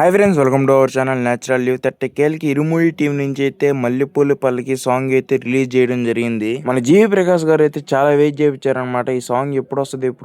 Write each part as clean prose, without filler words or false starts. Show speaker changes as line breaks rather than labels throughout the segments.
Hi friends, welcome to our channel natural youth. 30K కి ఇరుముడి team నుంచి అయితే మల్లెపూల పల్లకి సాంగ్ అయితే రిలీజ్ చేయడం జరిగింది. మన జీవి ప్రకాష్ గారు అయితే చాలా వెయిట్ చేయించారనమాట. ఈ సాంగ్ ఎప్పుడు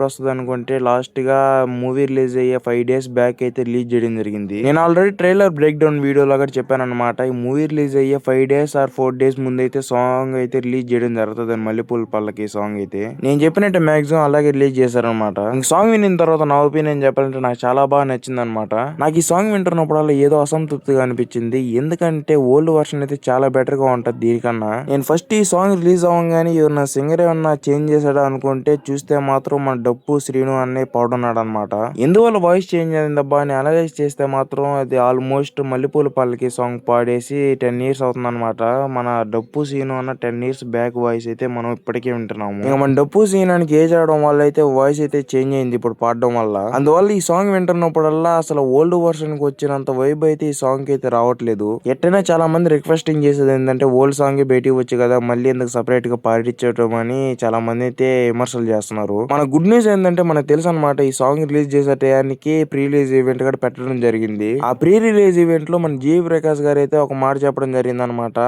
వస్తుంది అనుకుంటే లాస్ట్ గా మూవీ రిలీజ్ అయ్యే 5 days బ్యాక్ అయితే రిలీజ్ చేయడం జరిగింది. నేను already trailer break down video లాగా చెప్పాను అనమాట. ఈ మూవీ రిలీజ్ అయ్యే 5 days ఆర్ 4 days ముందు అయితే సాంగ్ అయితే రిలీజ్ చేయడం జరుగుతుంది. మల్లెపూల పల్లకి సాంగ్ అయితే నేను చెప్పినట్టు మాక్సిమం అలాగే రిలీజ్ చేశారనమాట. సాంగ్ వినిన తర్వాత నా ఒపీనియన్ చెప్పాలంటే నాకు చాలా బాగా నచ్చింది అనమాట. నాకు ఈ సాంగ్ వింటున్నప్పుడల్లా ఏదో అసంతృప్తిగా అనిపించింది. ఎందుకంటే ఓల్డ్ వర్షన్ అయితే చాలా బెటర్ గా ఉంటది దీనికన్నా. నేను ఫస్ట్ ఈ సాంగ్ రిలీజ్ అవ్వగానే ఎవరన్నా సింగర్ ఏమన్నా చేంజ్ చేశాడా అనుకుంటే చూస్తే మాత్రం మన డప్పు శ్రీను అనే పాడున్నాడు అనమాట. ఎందువల్ల వాయిస్ చేంజ్ అయిందబ్బా అని అనలైజ్ చేస్తే మాత్రం అది ఆల్మోస్ట్ మల్లెపూల పల్లకి సాంగ్ పాడేసి 10 years అవుతుంది అనమాట. మన డప్పు శ్రీను అన్న 10 years బ్యాక్ వాయిస్ అయితే మనం ఇప్పటికే వింటున్నాము. ఇంకా మన డప్పు శ్రీనానికి ఏజ్ అవడం వల్ల అయితే వాయిస్ అయితే చేంజ్ అయింది ఇప్పుడు పాడడం వల్ల. అందువల్ల ఈ సాంగ్ వింటున్నప్పుడల్లా అసలు ఓల్డ్ వర్షన్ కి వచ్చినంత వైబ్ అయితే ఈ సాంగ్ అయితే రావట్లేదు. ఎట్టైనా చాలా మంది రిక్వెస్టింగ్ చేసేది ఏంటంటే ఓల్డ్ సాంగ్ బయటికి వచ్చి కదా మళ్ళీ ఎందుకు సపరేట్ గా పాడించడం అని చాలా మంది అయితే విమర్శలు చేస్తున్నారు. మన గుడ్ న్యూస్ ఏంటంటే మనకు తెలుసు అనమాట, ఈ సాంగ్ రిలీజ్ చేసే టయానికి ప్రీ రిలీజ్ ఈవెంట్ కూడా పెట్టడం జరిగింది. ఆ ప్రీ రిలీజ్ ఈవెంట్ లో మన జీవి ప్రకాష్ గారు అయితే ఒక మాట చెప్పడం జరిగింది అనమాట.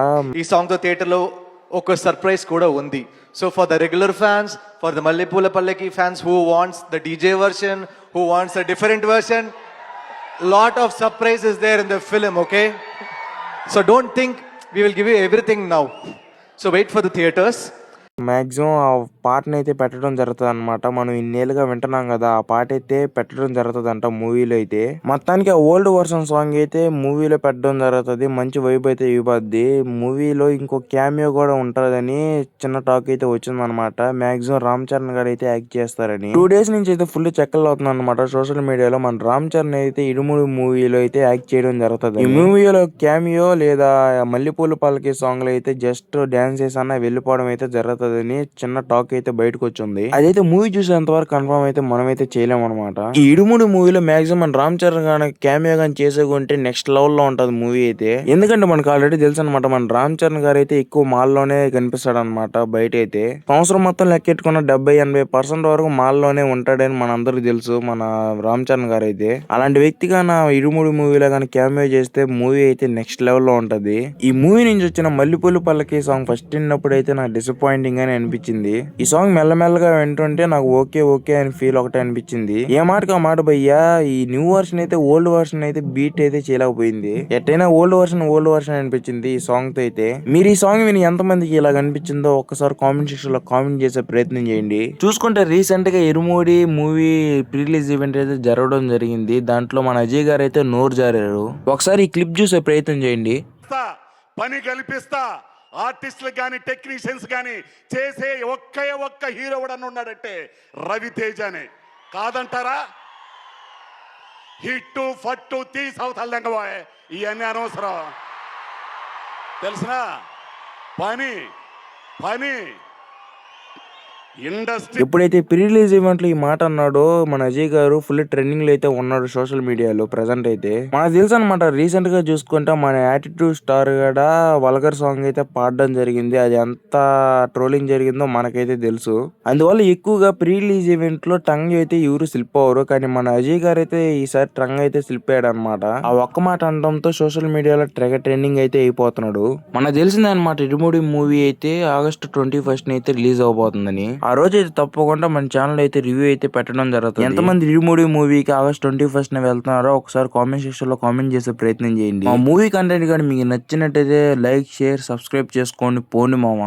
ఈ సాంగ్ తో థియేటర్ లో ఒక సర్ప్రైజ్ కూడా ఉంది. So for the regular fans, for the మల్లెపూల పల్లకి fans who wants the DJ version, who wants a different version, lot of surprise is there in the film, okay? So don't think we will give you everything now. So wait for the theaters.
Maximum ఆ పాటను అయితే పెట్టడం జరుగుతుంది అనమాట. మనం ఇన్నేళ్ళుగా వింటున్నాం కదా, ఆ పాట అయితే పెట్టడం జరుగుతుంది అంట మూవీలో అయితే. మొత్తానికి ఆ ఓల్డ్ వర్షన్ సాంగ్ అయితే మూవీలో పెట్టడం జరుగుతుంది. మంచి వైబ్ అయితే ఇవ్వద్ది. మూవీలో ఇంకో క్యామియో కూడా ఉంటుందని చిన్న టాక్ అయితే వచ్చింది అనమాట. మాక్సిమం రామ్ చరణ్ గారు అయితే యాక్ట్ చేస్తారని 2 days నుంచి అయితే ఫుల్ చెక్కలు అవుతుంది అనమాట సోషల్ మీడియాలో. మన రామ్ చరణ్ అయితే ఇరుముడి మూవీలో అయితే యాక్ట్ చేయడం జరుగుతుంది. ఈ మూవీలో క్యామియో లేదా మల్లెపూల పల్లకి సాంగ్ లో అయితే జస్ట్ డాన్స్ చేసి అన్న వెళ్ళిపోవడం అయితే జరుగుతుంది అని చిన్న టాక్ అయితే బయటకు వచ్చింది. అదైతే మూవీ చూసేంత వరకు కన్ఫర్మ్ అయితే మనమైతే చేయలేము అనమాట. ఈ ఇరుముడి మూవీలో మాక్సిమం మన రామ్ చరణ్ గానీ క్యామియో గానీ చేసుకుంటే నెక్స్ట్ లెవెల్ లో ఉంటది మూవీ అయితే. ఎందుకంటే మనకు ఆల్రెడీ తెలుసు అనమాట, మన రామ్ చరణ్ గారు అయితే ఎక్కువ మాల్లోనే కనిపిస్తాడు అనమాట. బయట అయితే సంవత్సరం మొత్తం లెక్కెట్టుకున్న 70-80% వరకు మాల్లోనే ఉంటాడని మన అందరికి తెలుసు మన రామ్ చరణ్ గారు అయితే. అలాంటి వ్యక్తిగా నా ఇరుముడి మూవీలో కానీ క్యామియో చేస్తే మూవీ అయితే నెక్స్ట్ లెవెల్ లో ఉంటది. ఈ మూవీ నుంచి వచ్చిన మల్లెపూల పల్లకి సాంగ్ ఫస్ట్ విన్నప్పుడు అయితే నాకు డిసప్పాయింటింగ్ అని అనిపించింది. ఈ సాంగ్ మెల్లమెల్లగా వింటుంటే నాకు ఓకే అని ఫీల్ ఒకటే అనిపించింది. ఏ మాటకు ఆ మాట భయ్యా, ఈ న్యూ వర్షన్ అయితే ఓల్డ్ వర్షన్ అయితే బీట్ అయితే చేయలేకపోయింది. ఎట్టైనా ఓల్డ్ వర్షన్ అనిపించింది ఈ సాంగ్ తో అయితే. మీరు ఈ సాంగ్ విని ఎంత మందికి ఇలా అనిపించిందో ఒక్కసారి కామెంట్ సెక్షన్ లో కామెంట్ చేసే ప్రయత్నం చేయండి. చూసుకుంటే రీసెంట్ గా ఇరుముడి మూవీ ప్రీ రిలీజ్ ఈవెంట్ అయితే జరగడం జరిగింది. దాంట్లో మన అజయ్ గారు అయితే నోరు జారారు. ఒకసారి ఈ క్లిప్ చూసే ప్రయత్నం చేయండి.
పని కల్పిస్తా ఆర్టిస్టులు కానీ టెక్నీషియన్స్ కానీ చేసే ఒక్క హీరో ఎవడన్నా ఉన్నాడంటే రవితేజనే. కాదంటారా? హిట్టు ఫట్టు తీసవుతాళ్ళంగబోయే ఇవన్నీ అనవసరం. తెలుసునా? పని ఇండస్ట్రీ.
ఎప్పుడైతే ప్రీ రిలీజ్ ఈవెంట్ లో ఈ మాట అన్నాడో మన అజయ్ గారు ఫుల్ ట్రెండింగ్ లో అయితే ఉన్నాడు సోషల్ మీడియాలో ప్రెసెంట్ అయితే. మనకు తెలుసు అనమాట, రీసెంట్ గా చూసుకుంటే మన యాటిట్యూడ్ స్టార్ కూడా వల్గర్ సాంగ్ అయితే పాడడం జరిగింది. అది ఎంత ట్రోలింగ్ జరిగిందో మనకైతే తెలుసు. అందువల్ల ఎక్కువగా ప్రీ రిలీజ్ ఈవెంట్ లో టంగ్ అయితే ఎవరు స్లిప్ అవ్వరు. కానీ మన అజయ్ గారు అయితే ఈసారి టంగ్ అయితే స్లిప్ అయ్యాడు అనమాట. ఆ ఒక్క మాట అనడంతో సోషల్ మీడియాలో ట్రెండింగ్ అయితే అయిపోతున్నాడు. మనకు తెలిసిందే అనమాట, ఇరుముడి మూవీ అయితే August 21st అయితే రిలీజ్ అవబోతుందని. ఆ రోజు అయితే తప్పకుండా మన ఛానల్ అయితే రివ్యూ అయితే పెట్టడం జరుగుతుంది. ఎంతమంది ఇరుముడి మూవీకి August 21st వెళ్తున్నారో ఒకసారి కామెంట్ సెక్షన్ లో కామెంట్ చేసే ప్రయత్నం చేయండి. ఆ మూవీ కంటెంట్ కానీ మీకు నచ్చినట్టయితే లైక్, షేర్, సబ్స్క్రైబ్ చేసుకోండి. పోండి మామ.